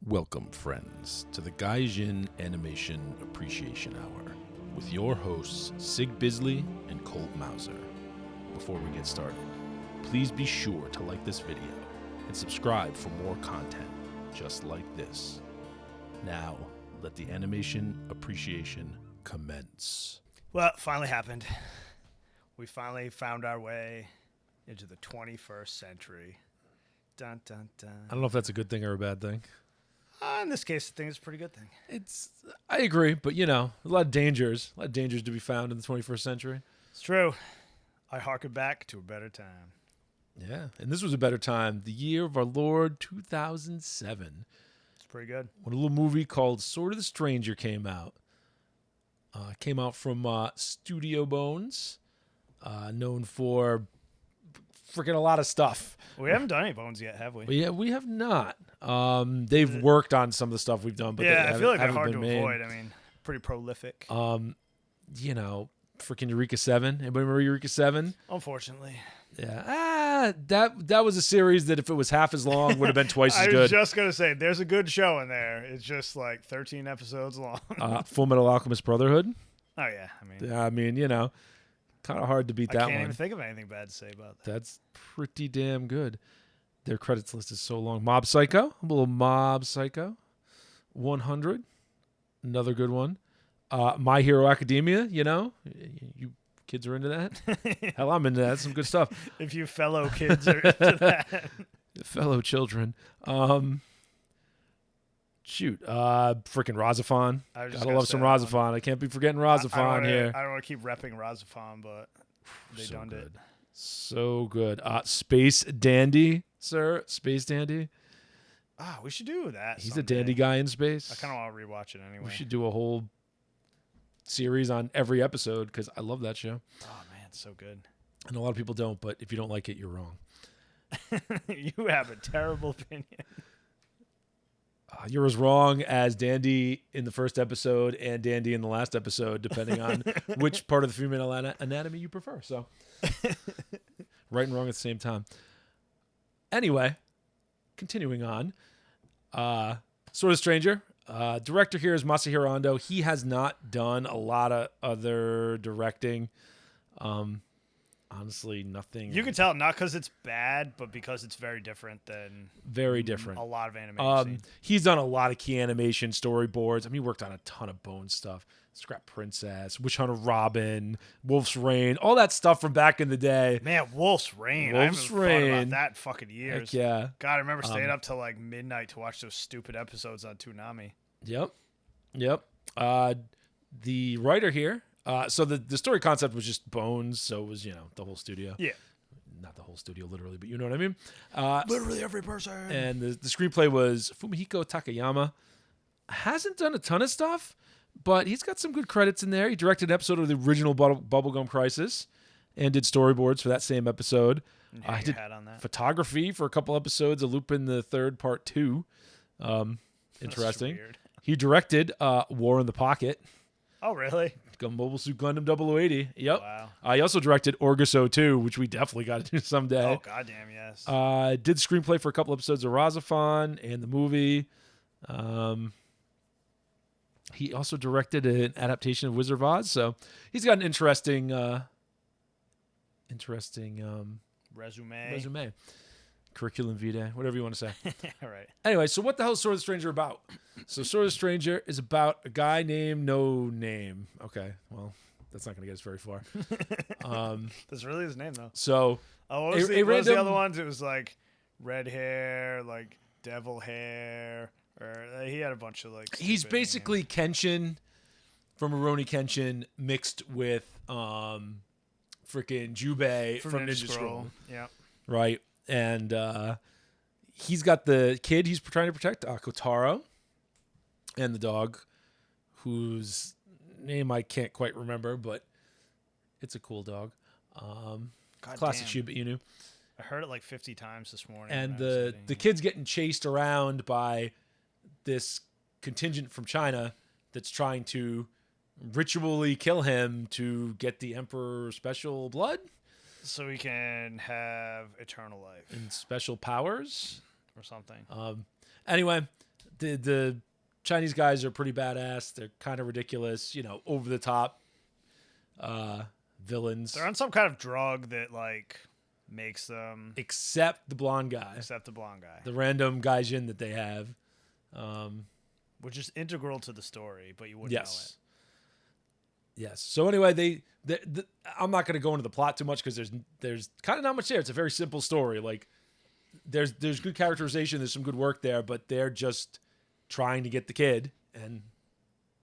Welcome, friends, to the Gaijin Animation Appreciation Hour with your hosts, Sig Bisley and Colt Mauser. Before we get started, please be sure to like this video and subscribe for more content just like this. Now, let the animation appreciation commence. Well, it finally happened. We finally found our way into the 21st century. Dun, dun, dun. I don't know if that's a good thing or a bad thing. In this case, I think it's a pretty good thing. I agree, but a lot of dangers to be found in the 21st century. It's true. I harken back to a better time. Yeah, and this was a better time. The year of our Lord, 2007. It's pretty good. When a little movie called Sword of the Stranger came out. Came out from Studio Bones, known for freaking a lot of stuff. We haven't done any Bones yet, have we? Yeah, we have not. They've worked on some of the stuff we've done, but yeah, they I feel like they're haven't hard to been made. avoid. I mean, pretty prolific. Freaking Eureka 7. Anybody remember Eureka 7? Unfortunately. Yeah. That was a series that if it was half as long would have been twice as good. I was just going to say, there's a good show in there. It's just like 13 episodes long. Full Metal Alchemist Brotherhood. Oh, yeah. Kind of hard to beat that one. I can't even think of anything bad to say about that. That's pretty damn good. Their credits list is so long. Mob Psycho. A little Mob Psycho. 100. Another good one. My Hero Academia, you kids are into that? Hell, I'm into that. That's some good stuff. If you fellow kids are into that. Fellow children. Freaking Razafon. Gotta love some Razafon. I can't be forgetting Razafon here. I don't want to keep repping Razafon, but they so done good. it. So good. Space Dandy, sir. Space Dandy. We should do that. He's someday. a dandy guy in space. I kind of want to rewatch it anyway. We should do a whole series on every episode because I love that show. Oh, man, it's so good. And a lot of people don't, but if you don't like it, you're wrong. You have a terrible opinion. You're as wrong as Dandy in the first episode and Dandy in the last episode, depending on which part of the female anatomy you prefer. So, right and wrong at the same time. Anyway, continuing on. Sword of the Stranger. Director here is Masahiro Ando. He has not done a lot of other directing. Honestly, nothing. You can tell not because it's bad, but because it's very different than a lot of animation. He's done a lot of key animation storyboards. He worked on a ton of Bone stuff. Scrap Princess, Witch Hunter Robin, Wolf's Rain, all that stuff from back in the day. Man, Wolf's Rain. I haven't thought about that in fucking years. Heck yeah. God, I remember staying up till like midnight to watch those stupid episodes on Toonami. Yep. The writer here. So the story concept was just Bones, so it was, the whole studio. Yeah. Not the whole studio, literally, but you know what I mean? Literally every person. And the screenplay was Fumihiko Takayama. Hasn't done a ton of stuff, but he's got some good credits in there. He directed an episode of the original Bubblegum Crisis and did storyboards for that same episode. He did photography for a couple episodes of Lupin the Third Part 2. Interesting. He directed War in the Pocket. Oh, really? Mobile Suit Gundam 0080. Yep. Wow. He also directed Orguso 2, which we definitely got to do someday. Oh, goddamn, yes. Did screenplay for a couple episodes of Razafon and the movie. He also directed an adaptation of Wizard of Oz, so he's got an interesting resume. Curriculum vitae, whatever you want to say. All right. Anyway, so what the hell is Sword of the Stranger about? So Sword of the Stranger is about a guy named No Name. Okay, well, that's not going to get us very far. That's really his name, though. So, what was the other ones? It was like red hair, like devil hair, or he had a bunch of like. He's basically names. Kenshin from Rurouni Kenshin mixed with freaking Jubei from Ninja Scroll. Yeah. Right. And he's got the kid he's trying to protect, Kotaro, and the dog, whose name I can't quite remember, but it's a cool dog. Classic Shiba Inu. I heard it like 50 times this morning. And the kid's getting chased around by this contingent from China that's trying to ritually kill him to get the Emperor's special blood. So he can have eternal life. And special powers. Or something. Anyway, the Chinese guys are pretty badass. They're kind of ridiculous, over the top villains. They're on some kind of drug that like makes them Except the blonde guy. Except the blonde guy. The random Gaijin that they have. Which is integral to the story, but you wouldn't know it. Yes. So anyway, I'm not going to go into the plot too much because there's kind of not much there. It's a very simple story. Like there's good characterization. There's some good work there, but they're just trying to get the kid, and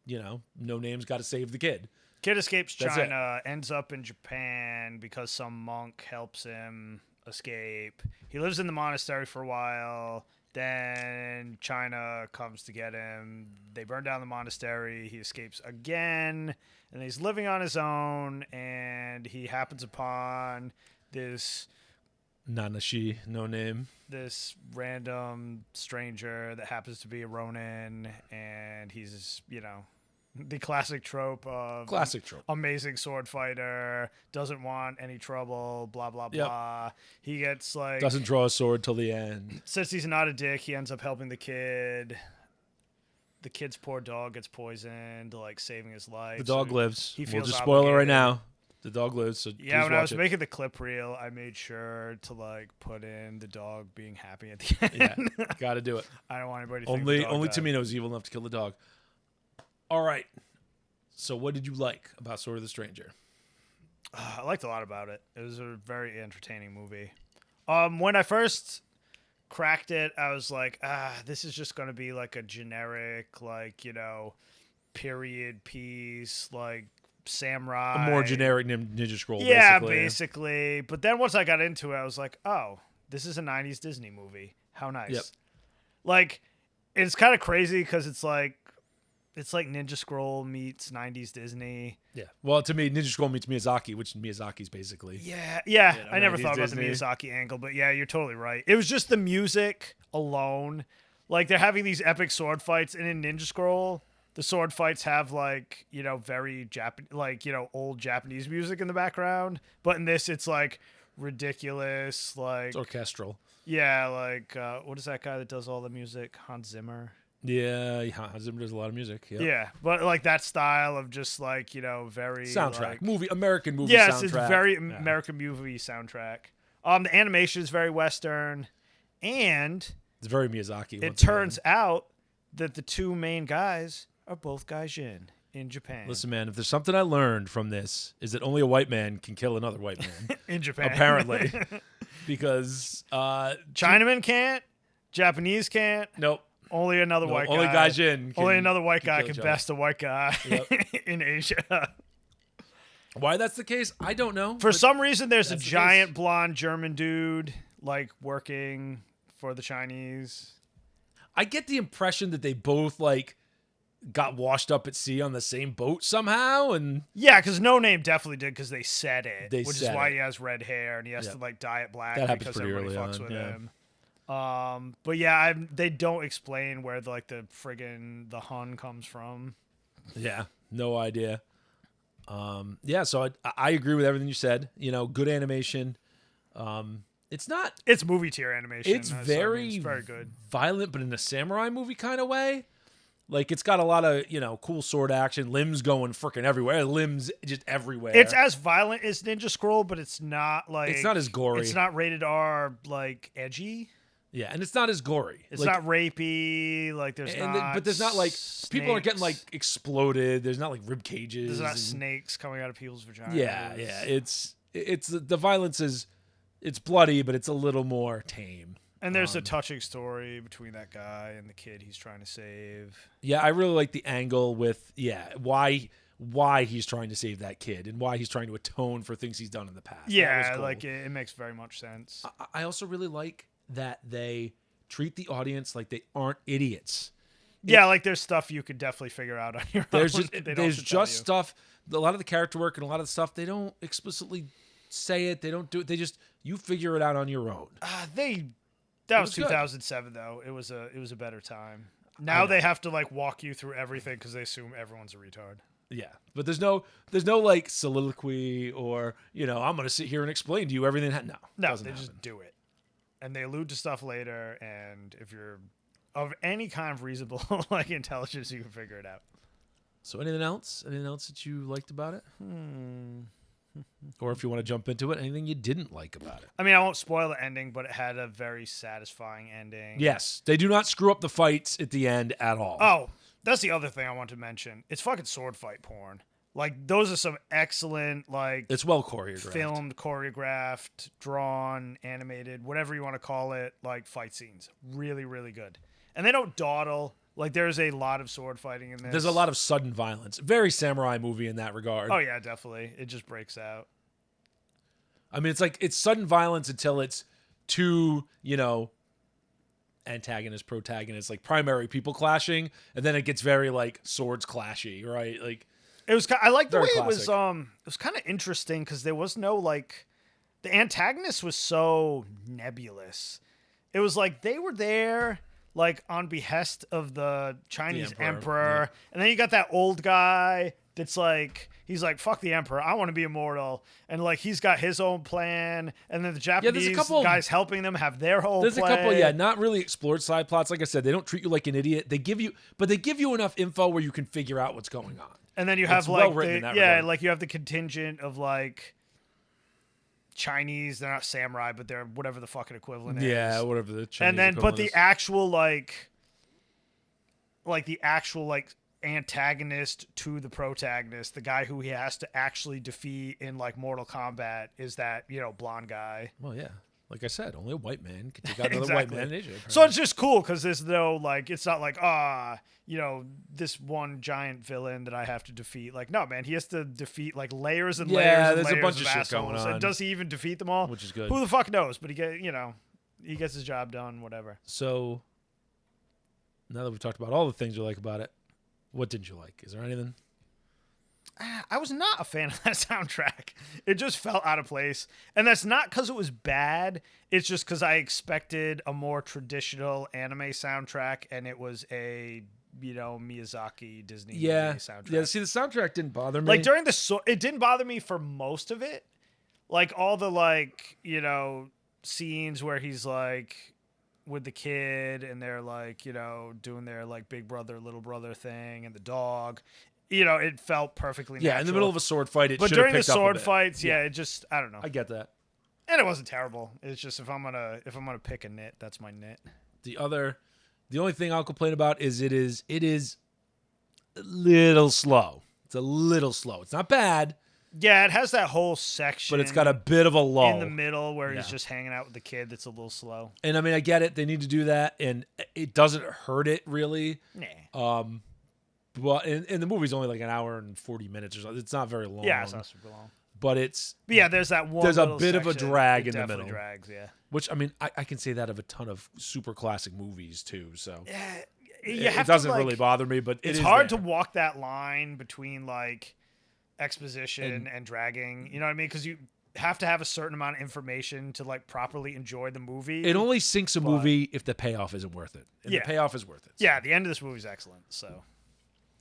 No Name's got to save the kid. Kid escapes China, ends up in Japan because some monk helps him escape. He lives in the monastery for a while. Then China comes to get him. They burn down the monastery. He escapes again, and he's living on his own. And he happens upon this NANASHI, No Name. This random stranger that happens to be a Ronin, and he's the classic trope of amazing sword fighter, doesn't want any trouble, blah blah blah. He gets like doesn't draw a sword till the end. Since he's not a dick, he ends up helping the kid. The kid's poor dog gets poisoned, like saving his life. The dog lives. He feels we'll just spoil it right now. The dog lives. So yeah, when I was making the clip reel, I made sure to like put in the dog being happy at the end. Yeah, got to do it. I don't want anybody to only think the dog Tomino's evil enough to kill the dog. All right. So what did you like about Sword of the Stranger? I liked a lot about it. It was a very entertaining movie. When I first cracked it, I was like, this is just going to be like a generic, like, period piece, like samurai. A more generic Ninja Scroll, yeah, basically. But then once I got into it, I was like, oh, this is a 90s Disney movie. How nice. Yep. Like, it's kind of crazy because it's like Ninja Scroll meets 90s Disney. Yeah. Well, to me, Ninja Scroll meets Miyazaki, which Miyazaki's basically. Yeah. I never thought about the Miyazaki angle, but yeah, you're totally right. It was just the music alone. Like, they're having these epic sword fights, and in Ninja Scroll, the sword fights have, like, very Japanese, like, old Japanese music in the background. But in this, it's, like, ridiculous, like... It's orchestral. Yeah, like, what is that guy that does all the music? Hans Zimmer? Yeah, Hans Zimmer does a lot of music. Yep. Yeah, but like that style of just like very soundtrack like, American movie. Yes, soundtrack. It's very American movie soundtrack. The animation is very Western, and it's very Miyazaki. It turns out that the two main guys are both Gaijin in Japan. Listen, man, if there's something I learned from this, is that only a white man can kill another white man in Japan, apparently, because Chinaman can't, Japanese can't. Nope. Only another white guy. Only Gaijin. Only another white guy can best a white guy in Asia. Why that's the case, I don't know. For some reason, there's a giant blonde German dude like working for the Chinese. I get the impression that they both like got washed up at sea on the same boat somehow, and yeah, because No Name definitely did because they said it, which is why he has red hair and he has to like dye it black because everybody fucks with him. But yeah, they don't explain where the friggin' the Hun comes from. Yeah, no idea. Yeah, so I agree with everything you said. Good animation. It's movie tier animation. It's very good, violent, but in a samurai movie kind of way. Like it's got a lot of cool sword action, limbs going freaking everywhere, limbs just everywhere. It's as violent as Ninja Scroll, but it's not as gory. It's not rated R like edgy. Yeah, and it's not as gory. It's not rapey. Like there's not. But there's not like snakes. People aren't getting like exploded. There's not like rib cages. There's not snakes coming out of people's vaginas. Yeah. It's the violence it's bloody, but it's a little more tame. And there's a touching story between that guy and the kid he's trying to save. Yeah, I really like the angle with why he's trying to save that kid and why he's trying to atone for things he's done in the past. Yeah, cool. Like it makes very much sense. I also really like that they treat the audience like they aren't idiots. Yeah, like there's stuff you could definitely figure out on your own. There's just stuff. A lot of the character work and a lot of the stuff, they don't explicitly say it. They don't do it. They just, you figure it out on your own. That was 2007 though. It was a better time. Now they have to like walk you through everything because they assume everyone's a retard. Yeah, but there's no like soliloquy or I'm gonna sit here and explain to you everything. No, they just do it. And they allude to stuff later, and if you're of any kind of reasonable like intelligence, you can figure it out. So anything else? Anything else that you liked about it? Or if you want to jump into it, anything you didn't like about it? I mean, I won't spoil the ending, but it had a very satisfying ending. Yes, they do not screw up the fights at the end at all. Oh, that's the other thing I want to mention. It's fucking sword fight porn. Like, those are some excellent, like... It's well choreographed. Filmed, choreographed, drawn, animated, whatever you want to call it, like, fight scenes. Really, really good. And they don't dawdle. Like, there's a lot of sword fighting in this. There's a lot of sudden violence. Very samurai movie in that regard. Oh, yeah, definitely. It just breaks out. I mean, it's like, it's sudden violence until it's two, you know, antagonist, protagonist, like primary people clashing. And then it gets very, like, swords clashy, right? Like... It was. I like the way classic. it was. It was kind of interesting because there was no like, the antagonist was so nebulous. It was like they were there like on behest of the Chinese emperor. Yeah. And then you got that old guy that's like, he's like, fuck the emperor, I want to be immortal, and like he's got his own plan. And then the Japanese guys helping them have their whole. There's a couple, not really explored side plots. Like I said, they don't treat you like an idiot. They give you enough info where you can figure out what's going on. And then you have like like you have the contingent of like Chinese. They're not samurai, but they're whatever the fucking equivalent is. Yeah, whatever the Chinese. And then, but the actual like antagonist to the protagonist, the guy who he has to actually defeat in like Mortal Kombat, is that, you know, blonde guy. Well, yeah. Like I said, only a white man can take out another white man in Asia. Apparently. So it's just cool because there's no like, it's not like, you know, this one giant villain that I have to defeat. Like, no, man, he has to defeat like layers and layers and there's layers a bunch of shit going on. And does he even defeat them all? Which is good. Who the fuck knows? But he gets his job done, whatever. So now that we've talked about all the things you like about it, what didn't you like? Is there anything? I was not a fan of that soundtrack. It just felt out of place. And that's not because it was bad. It's just because I expected a more traditional anime soundtrack, and it was a, you know, Miyazaki Disney movie soundtrack. Yeah, see, the soundtrack didn't bother me. Like, during it didn't bother me for most of it. Like, all the, like, you know, scenes where he's, like, with the kid, and they're, like, you know, doing their, like, big brother, little brother thing, and the dog. You know, it felt perfectly natural. Yeah, in the middle of a sword fight, it should have picked up. But during the sword fights, it just, I don't know. I get that. And it wasn't terrible. It's just if I'm gonna pick a nit, that's my nit. The only thing I'll complain about is it is a little slow. It's a little slow. It's not bad. Yeah, it has that whole section, but it's got a bit of a lull in the middle where he's just hanging out with the kid. That's a little slow. And I mean, I get it. They need to do that, and it doesn't hurt it really. Nah. Well, and the movie's only like an hour and 40 minutes or something. It's not very long. Yeah, it's not super long. But there's that one. There's a bit of a drag in the middle. Drags, yeah. Which, I mean, I can say that of a ton of super classic movies too. So yeah, it doesn't really bother me, but it's hard to walk that line between like exposition and dragging. You know what I mean? Because you have to have a certain amount of information to like properly enjoy the movie. It only sinks a movie if the payoff isn't worth it. And the payoff is worth it. So. Yeah, the end of this movie is excellent. So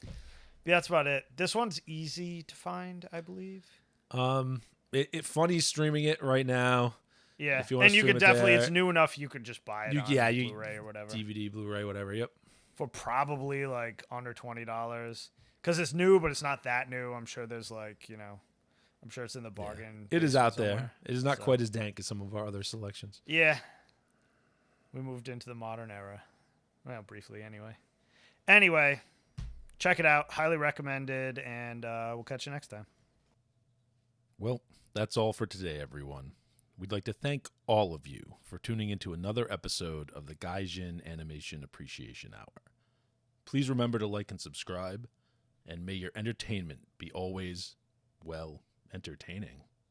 yeah, that's about it. This one's easy to find, I believe. Funny's streaming it right now. Yeah, if you want and you stream could it definitely, there. it's new enough you could just buy it on Blu-ray or whatever. DVD, Blu-ray, whatever, yep. For probably like under $20. Because it's new, but it's not that new. I'm sure there's like, you know, I'm sure it's in the bargain. Yeah. It is out somewhere. there. It is not quite as dank as some of our other selections. Yeah. We moved into the modern era. Well, briefly anyway. Anyway, check it out. Highly recommended, and we'll catch you next time. Well, that's all for today, everyone. We'd like to thank all of you for tuning into another episode of the Gaijin Animation Appreciation Hour. Please remember to like and subscribe, and may your entertainment be always, well, entertaining.